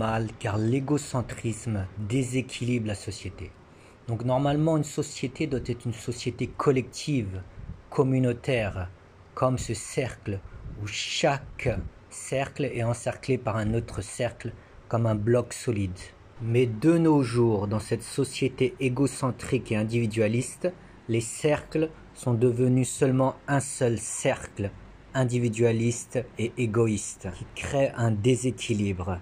mal car l'égocentrisme déséquilibre la société. Donc normalement, une société doit être une société collective, communautaire, comme ce cercle où chaque cercle est encerclé par un autre cercle comme un bloc solide. Mais de nos jours, dans cette société égocentrique et individualiste, les cercles sont devenus seulement un seul cercle, individualiste et égoïste, qui crée un déséquilibre.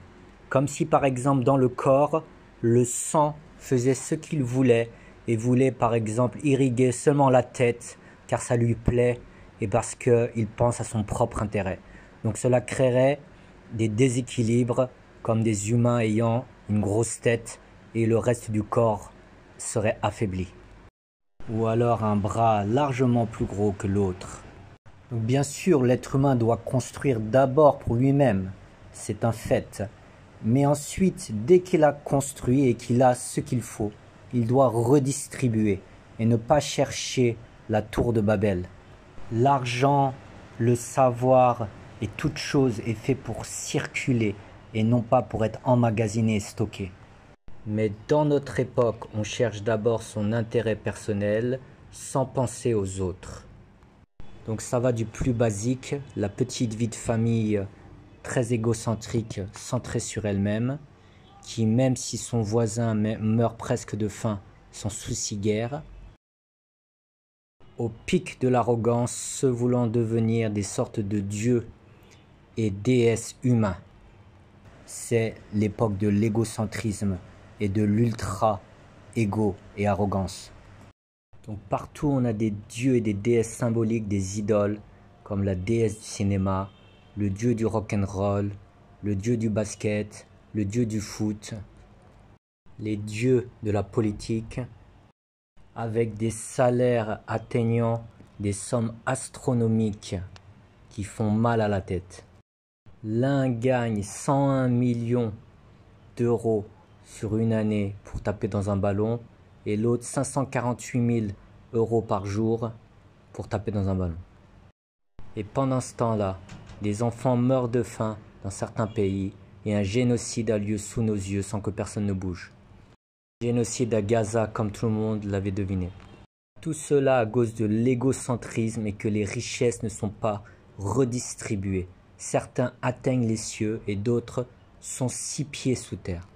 Comme si par exemple dans le corps, le sang faisait ce qu'il voulait et voulait par exemple irriguer seulement la tête car ça lui plaît et parce qu'il pense à son propre intérêt. Donc cela créerait des déséquilibres comme des humains ayant une grosse tête et le reste du corps serait affaibli. Ou alors un bras largement plus gros que l'autre. Donc bien sûr, l'être humain doit construire d'abord pour lui-même, c'est un fait. Mais ensuite, dès qu'il a construit et qu'il a ce qu'il faut, il doit redistribuer et ne pas chercher la tour de Babel. L'argent, le savoir et toute chose est fait pour circuler et non pas pour être emmagasiné et stocké. Mais dans notre époque, on cherche d'abord son intérêt personnel sans penser aux autres. Donc ça va du plus basique, la petite vie de famille très égocentrique, centrée sur elle-même, qui même si son voisin meurt presque de faim, s'en soucie guère, au pic de l'arrogance, se voulant devenir des sortes de dieux et déesses humains. C'est l'époque de l'égocentrisme et de l'ultra-égo et arrogance. Donc partout on a des dieux et des déesses symboliques, des idoles, comme la déesse du cinéma, le dieu du rock'n'roll, le dieu du basket, le dieu du foot, les dieux de la politique, avec des salaires atteignant des sommes astronomiques qui font mal à la tête. L'un gagne 101 millions d'euros sur une année pour taper dans un ballon et l'autre 548 000 euros par jour pour taper dans un ballon. Et pendant ce temps-là, des enfants meurent de faim dans certains pays et un génocide a lieu sous nos yeux sans que personne ne bouge. Génocide à Gaza comme tout le monde l'avait deviné. Tout cela à cause de l'égocentrisme et que les richesses ne sont pas redistribuées. Certains atteignent les cieux et d'autres sont 6 pieds sous terre.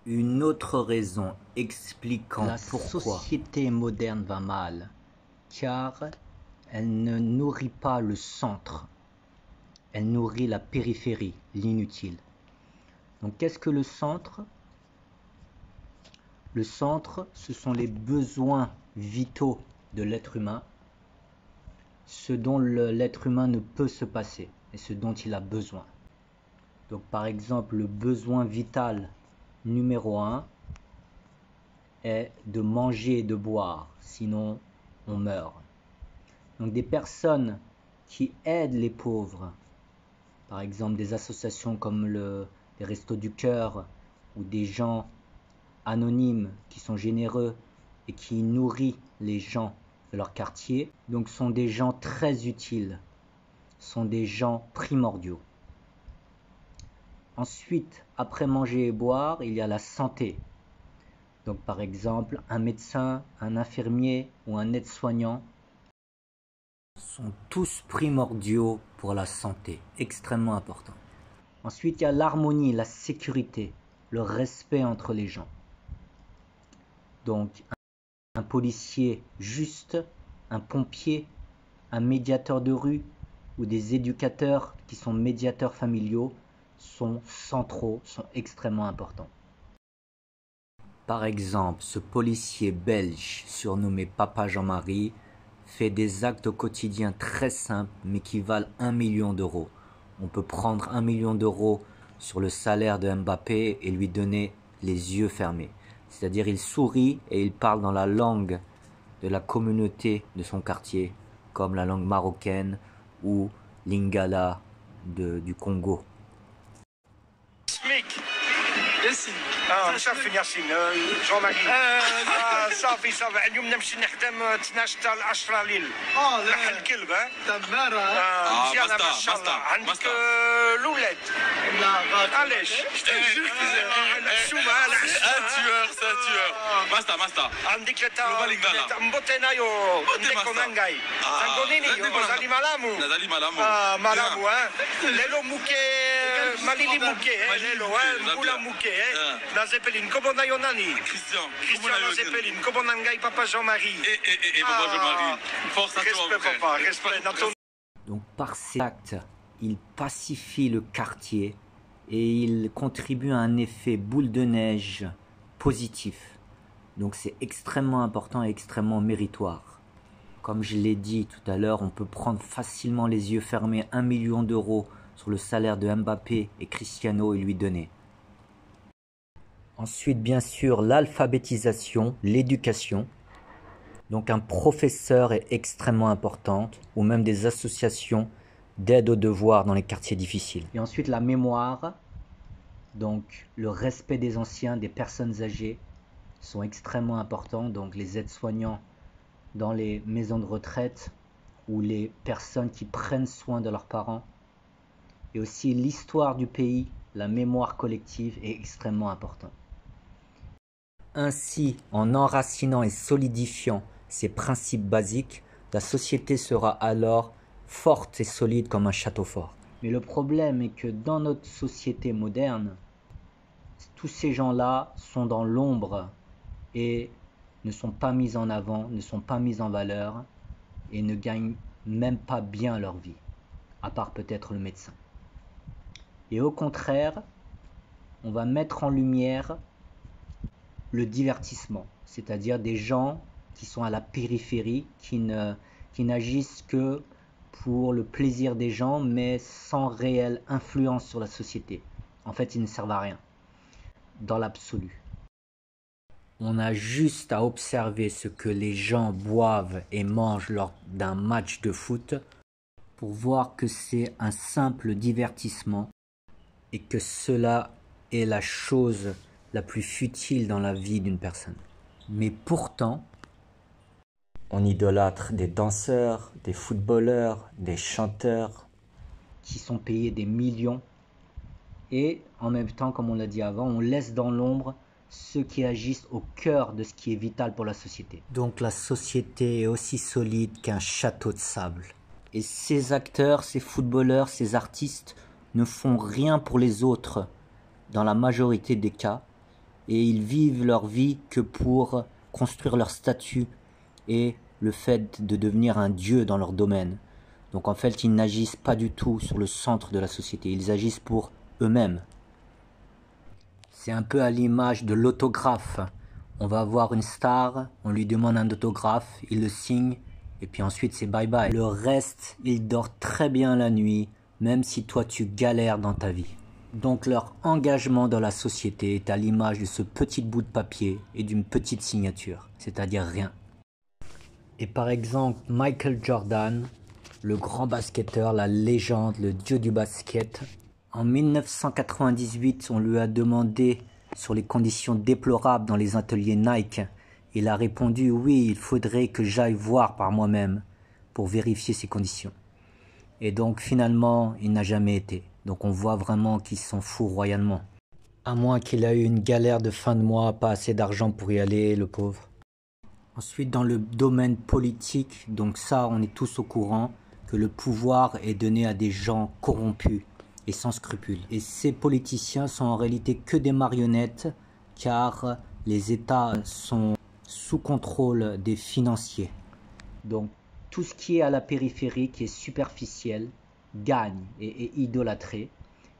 Une autre raison expliquant pourquoi la société moderne va mal, car elle ne nourrit pas le centre, elle nourrit la périphérie, l'inutile. Donc qu'est-ce que le centre? Le centre, ce sont les besoins vitaux de l'être humain, ce dont l'être humain ne peut se passer et ce dont il a besoin. Donc par exemple, le besoin vital numéro 1 est de manger et de boire, sinon on meurt. Donc des personnes qui aident les pauvres, par exemple des associations comme les Restos du Cœur ou des gens anonymes qui sont généreux et qui nourrissent les gens de leur quartier, donc sont des gens très utiles, sont des gens primordiaux. Ensuite, après manger et boire, il y a la santé. Donc par exemple, un médecin, un infirmier ou un aide-soignant sont tous primordiaux pour la santé, extrêmement importants. Ensuite, il y a l'harmonie, la sécurité, le respect entre les gens. Donc un policier juste, un pompier, un médiateur de rue ou des éducateurs qui sont médiateurs familiaux sont centraux, sont extrêmement importants. Par exemple, ce policier belge surnommé Papa Jean-Marie fait des actes au quotidien très simples mais qui valent 1 million d'euros. On peut prendre 1 million d'euros sur le salaire de Mbappé et lui donner les yeux fermés. C'est-à-dire il sourit et il parle dans la langue de la communauté de son quartier, comme la langue marocaine ou lingala du Congo. SMIC, ياسين مشرفين ياسين جون ماري صافي صافي اليوم نمشي نخدم 12 حتى 10 ليل نحل الكلب تمارة مزيانه ما شاء الله عندك الاولاد لا علاش الحشومه c'est un tueur. Basta. عندك ثلاثه مبوتينايو ndeko nangai sangonini ozali malamu Nazali malamu. malamu lelo muke malili muke lelo mbula muke na Zeppelin kobo na yo nani Christian. Christian na Zeppelin kobo na ngai papa Jean-Marie Et papa Jean-Marie. Force à toi, respect frère. papa respect na ton Donc par ces actes, il pacifie le quartier et il contribue à un effet boule de neige positif. Donc c'est extrêmement important et extrêmement méritoire. Comme je l'ai dit tout à l'heure, on peut prendre facilement les yeux fermés 1 million d'euros sur le salaire de Mbappé et Cristiano et lui donner. Ensuite, bien sûr, l'alphabétisation, l'éducation. Donc un professeur est extrêmement importante, ou même des associations d'aide aux devoirs dans les quartiers difficiles. Et ensuite la mémoire, donc le respect des anciens, des personnes âgées sont extrêmement importants. Donc les aides-soignants dans les maisons de retraite ou les personnes qui prennent soin de leurs parents. Et aussi l'histoire du pays, la mémoire collective est extrêmement importante. Ainsi, en enracinant et solidifiant ces principes basiques, la société sera alors forte et solide comme un château fort. Mais le problème est que dans notre société moderne, tous ces gens-là sont dans l'ombre et ne sont pas mis en avant, ne sont pas mis en valeur et ne gagnent même pas bien leur vie, à part peut-être le médecin. Et au contraire, on va mettre en lumière le divertissement, c'est-à-dire des gens qui sont à la périphérie, qui n'agissent que pour le plaisir des gens, mais sans réelle influence sur la société. En fait, ils ne servent à rien, dans l'absolu. On a juste à observer ce que les gens boivent et mangent lors d'un match de foot pour voir que c'est un simple divertissement et que cela est la chose la plus futile dans la vie d'une personne. Mais pourtant, on idolâtre des danseurs, des footballeurs, des chanteurs qui sont payés des millions et en même temps, comme on l'a dit avant, on laisse dans l'ombre ceux qui agissent au cœur de ce qui est vital pour la société. Donc la société est aussi solide qu'un château de sable. Et ces acteurs, ces footballeurs, ces artistes ne font rien pour les autres dans la majorité des cas et ils vivent leur vie que pour construire leur statut et le fait de devenir un dieu dans leur domaine. Donc en fait, ils n'agissent pas du tout sur le centre de la société, ils agissent pour eux-mêmes. C'est un peu à l'image de l'autographe. On va voir une star, on lui demande un autographe, il le signe, et puis ensuite c'est bye bye. Le reste, il dort très bien la nuit, même si toi tu galères dans ta vie. Donc leur engagement dans la société est à l'image de ce petit bout de papier et d'une petite signature, c'est-à-dire rien. Et par exemple, Michael Jordan, le grand basketteur, la légende, le dieu du basket, en 1998, on lui a demandé sur les conditions déplorables dans les ateliers Nike. Il a répondu « Oui, il faudrait que j'aille voir par moi-même pour vérifier ces conditions. » Et donc finalement, il n'a jamais été. Donc on voit vraiment qu'il s'en fout royalement. À moins qu'il ait eu une galère de fin de mois, pas assez d'argent pour y aller, le pauvre. Ensuite, dans le domaine politique, donc ça, on est tous au courant que le pouvoir est donné à des gens corrompus et sans scrupules. Et ces politiciens sont en réalité que des marionnettes, car les États sont sous contrôle des financiers. Donc tout ce qui est à la périphérie, qui est superficiel, gagne et est idolâtré.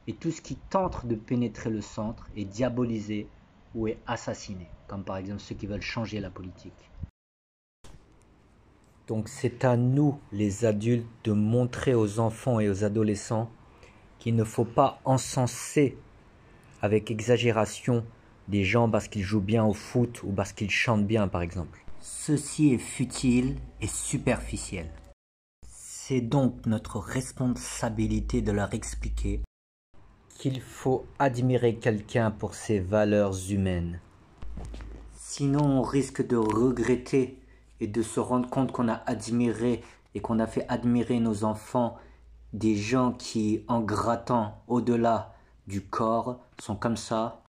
Et tout ce qui tente de pénétrer le centre est diabolisé ou est assassiné, comme par exemple ceux qui veulent changer la politique. Donc c'est à nous, les adultes, de montrer aux enfants et aux adolescents qu'il ne faut pas encenser avec exagération des gens parce qu'ils jouent bien au foot ou parce qu'ils chantent bien, par exemple. Ceci est futile et superficiel. C'est donc notre responsabilité de leur expliquer qu'il faut admirer quelqu'un pour ses valeurs humaines. Sinon, on risque de regretter et de se rendre compte qu'on a admiré et qu'on a fait admirer nos enfants des gens qui, en grattant au-delà du corps, sont comme ça.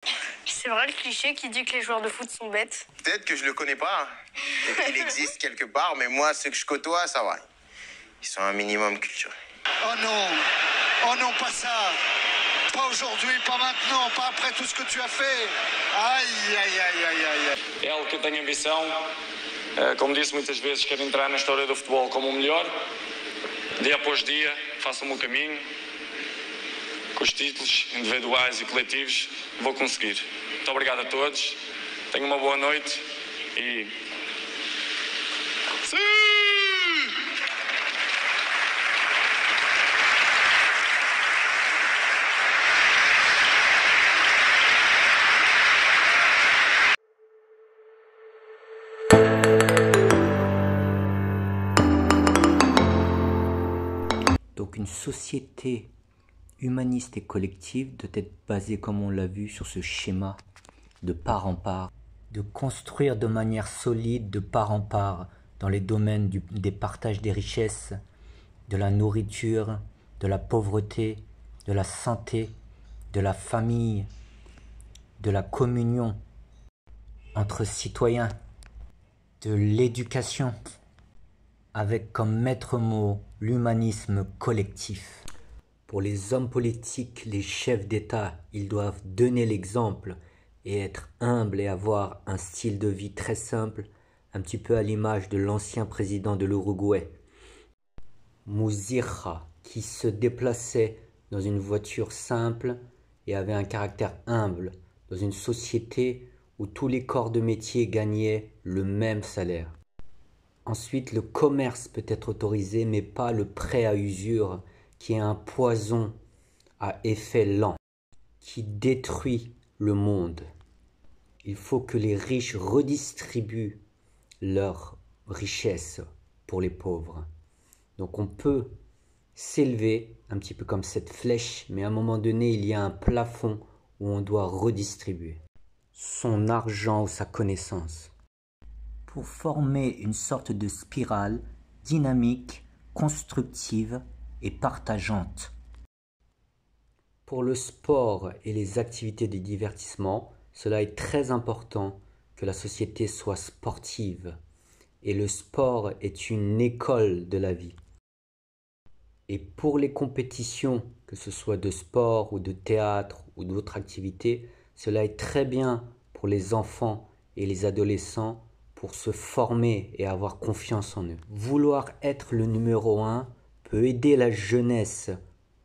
C'est vrai le cliché qui dit que les joueurs de foot sont bêtes? Peut-être que je le connais pas, peut-être qu'il existe quelque part, mais moi, ceux que je côtoie, ça va. Ils sont un minimum culturels. Oh non, pas ça. Pas aujourd'hui, pas maintenant, pas après tout ce que tu as fait. Aïe, aïe, aïe, aïe, aïe. É algo que eu tenho ambição. Como disse muitas vezes, quero entrar na história do futebol como o melhor. Dia após dia, faço o meu caminho. Com os títulos individuais e coletivos, vou conseguir. Muito obrigado a todos. Tenham uma boa noite e... Sim! Donc une société humaniste et collective doit être basée, comme on l'a vu, sur ce schéma de part en part, de construire de manière solide de part en part dans les domaines des partages des richesses, de la nourriture, de la pauvreté, de la santé, de la famille, de la communion entre citoyens, de l'éducation, avec comme maître mot l'humanisme collectif. Pour les hommes politiques, les chefs d'État, ils doivent donner l'exemple et être humbles et avoir un style de vie très simple, un petit peu à l'image de l'ancien président de l'Uruguay, Mujica, qui se déplaçait dans une voiture simple et avait un caractère humble, dans une société où tous les corps de métier gagnaient le même salaire. Ensuite, le commerce peut être autorisé, mais pas le prêt à usure, qui est un poison à effet lent, qui détruit le monde. Il faut que les riches redistribuent leurs richesses pour les pauvres. Donc on peut s'élever un petit peu comme cette flèche, mais à un moment donné, il y a un plafond où on doit redistribuer son argent ou sa connaissance, pour former une sorte de spirale dynamique, constructive et partageante. Pour le sport et les activités de divertissement, cela est très important que la société soit sportive. Et le sport est une école de la vie. Et pour les compétitions, que ce soit de sport ou de théâtre ou d'autres activités, cela est très bien pour les enfants et les adolescents pour se former et avoir confiance en eux. Vouloir être le numéro 1 peut aider la jeunesse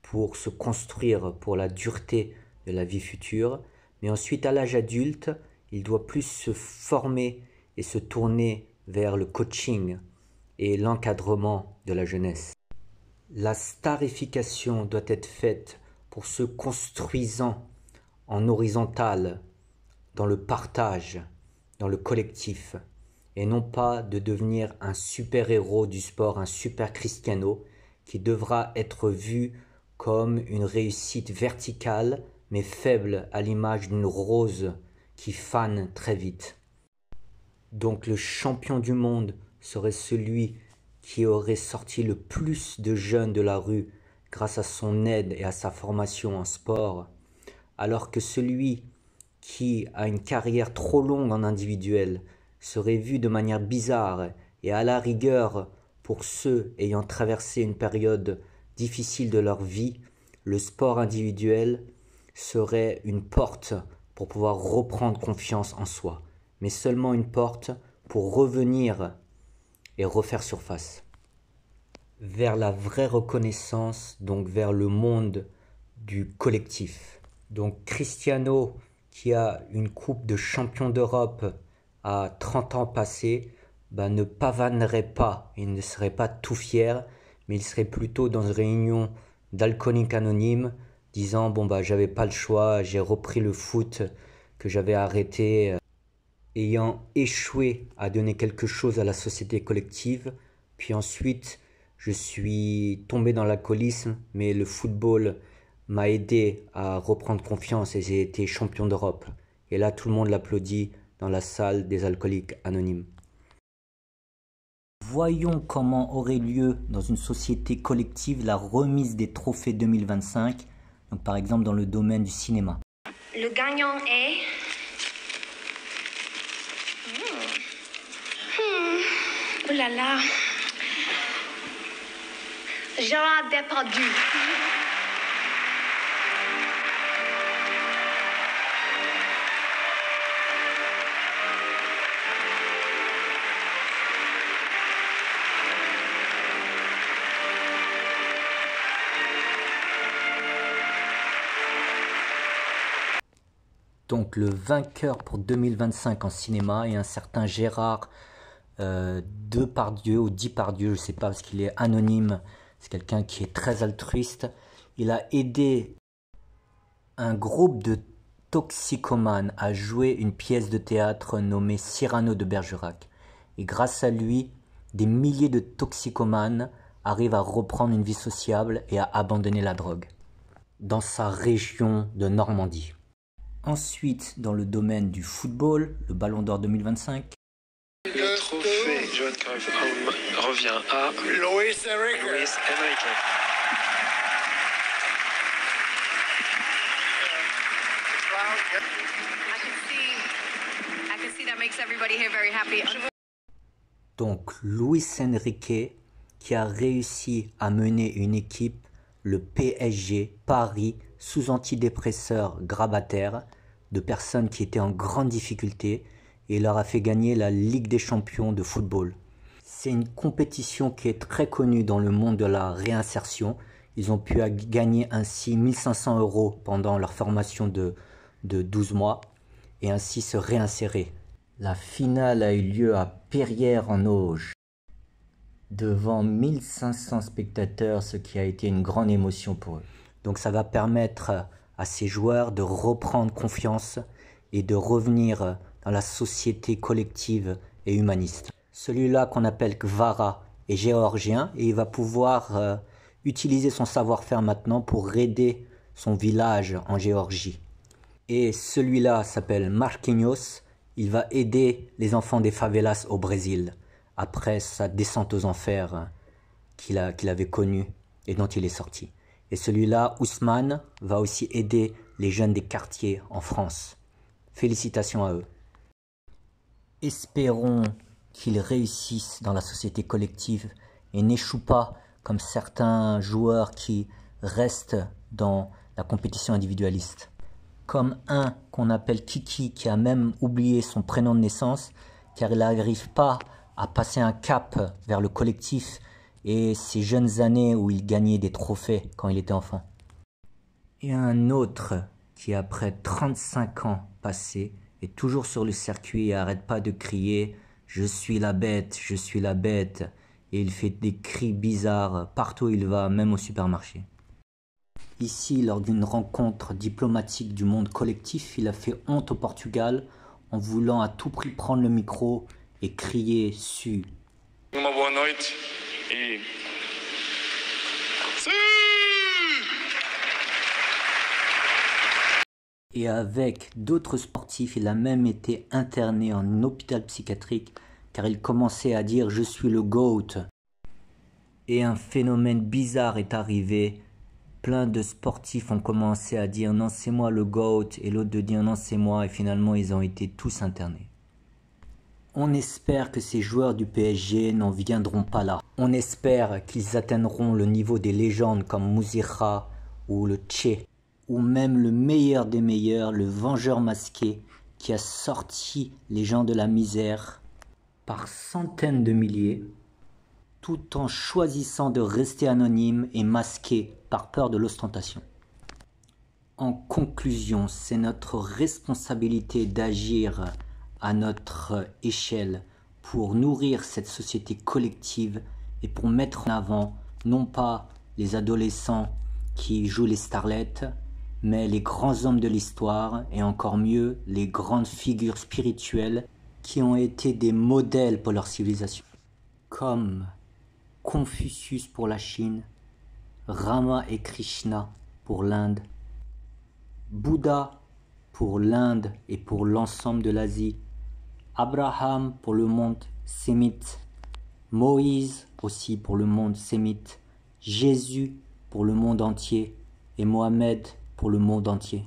pour se construire pour la dureté de la vie future, mais ensuite à l'âge adulte, il doit plus se former et se tourner vers le coaching et l'encadrement de la jeunesse. La starification doit être faite pour se construisant en horizontal, dans le partage, dans le collectif, et non pas de devenir un super-héros du sport, un super Cristiano, qui devra être vu comme une réussite verticale, mais faible à l'image d'une rose qui fane très vite. Donc le champion du monde serait celui qui aurait sorti le plus de jeunes de la rue grâce à son aide et à sa formation en sport, alors que celui qui a une carrière trop longue en individuel serait vu de manière bizarre et à la rigueur, pour ceux ayant traversé une période difficile de leur vie, le sport individuel serait une porte pour pouvoir reprendre confiance en soi, mais seulement une porte pour revenir et refaire surface vers la vraie reconnaissance, donc vers le monde du collectif. Donc Cristiano, qui a une coupe de champion d'Europe à 30 ans passés, ne pavanerait pas, il ne serait pas tout fier, mais il serait plutôt dans une réunion d'alcooliques anonymes, disant j'avais pas le choix, j'ai repris le foot que j'avais arrêté, ayant échoué à donner quelque chose à la société collective, puis ensuite je suis tombé dans l'alcoolisme, mais le football m'a aidé à reprendre confiance et j'ai été champion d'Europe. Et là, tout le monde l'applaudit dans la salle des alcooliques anonymes. Voyons comment aurait lieu dans une société collective la remise des trophées 2025, donc par exemple dans le domaine du cinéma. Le gagnant est... Oh là là. Gérard Depardieu. Donc le vainqueur pour 2025 en cinéma est un certain Gérard Depardieu ou Depardieu, je ne sais pas parce qu'il est anonyme, c'est quelqu'un qui est très altruiste. Il a aidé un groupe de toxicomanes à jouer une pièce de théâtre nommée Cyrano de Bergerac. Et grâce à lui, des milliers de toxicomanes arrivent à reprendre une vie sociable et à abandonner la drogue dans sa région de Normandie. Ensuite, dans le domaine du football, le Ballon d'Or 2025. Le trophée Johan Cruyff revient à Luis Enrique. Luis Enrique. I can see that makes everybody here very happy. Donc, Luis Enrique, qui a réussi à mener une équipe, le PSG, Paris, sous antidépresseurs grabataires, de personnes qui étaient en grande difficulté, et leur a fait gagner la Ligue des champions de football. C'est une compétition qui est très connue dans le monde de la réinsertion. Ils ont pu gagner ainsi 1500 € pendant leur formation de 12 mois et ainsi se réinsérer. La finale a eu lieu à Perrières-en-Auge devant 1500 spectateurs, ce qui a été une grande émotion pour eux. Donc ça va permettre à ces joueurs de reprendre confiance et de revenir dans la société collective et humaniste. Celui-là qu'on appelle Kvara est géorgien et il va pouvoir utiliser son savoir-faire maintenant pour aider son village en Géorgie. Et celui-là s'appelle Marquinhos, il va aider les enfants des favelas au Brésil après sa descente aux enfers qu'il avait connue et dont il est sorti. Et celui-là, Ousmane, va aussi aider les jeunes des quartiers en France. Félicitations à eux. Espérons qu'ils réussissent dans la société collective et n'échouent pas comme certains joueurs qui restent dans la compétition individualiste. Comme un qu'on appelle Kiki qui a même oublié son prénom de naissance car il n'arrive pas à passer un cap vers le collectif et ces jeunes années où il gagnait des trophées quand il était enfant. Et un autre qui après 35 ans passés est toujours sur le circuit et arrête pas de crier « Je suis la bête, je suis la bête » et il fait des cris bizarres partout où il va, même au supermarché. Ici, lors d'une rencontre diplomatique du monde collectif, il a fait honte au Portugal en voulant à tout prix prendre le micro et crier « Su ». Uma boa noite e... Et avec d'autres sportifs, il a même été interné en hôpital psychiatrique car il commençait à dire « Je suis le GOAT ». Et un phénomène bizarre est arrivé. Plein de sportifs ont commencé à dire « Non, c'est moi le GOAT » et l'autre de dire « Non, c'est moi » et finalement ils ont été tous internés. On espère que ces joueurs du PSG n'en viendront pas là. On espère qu'ils atteindront le niveau des légendes comme Mouzira ou le Tché, ou même le meilleur des meilleurs, le vengeur masqué, qui a sorti les gens de la misère par centaines de milliers, tout en choisissant de rester anonyme et masqué par peur de l'ostentation. En conclusion, c'est notre responsabilité d'agir à notre échelle pour nourrir cette société collective et pour mettre en avant non pas les adolescents qui jouent les starlettes, mais les grands hommes de l'histoire et encore mieux les grandes figures spirituelles qui ont été des modèles pour leur civilisation, comme Confucius pour la Chine, Rama et Krishna pour l'Inde, Bouddha pour l'Inde et pour l'ensemble de l'Asie, Abraham pour le monde sémite, Moïse aussi pour le monde sémite, Jésus pour le monde entier et Mohamed pour le monde entier.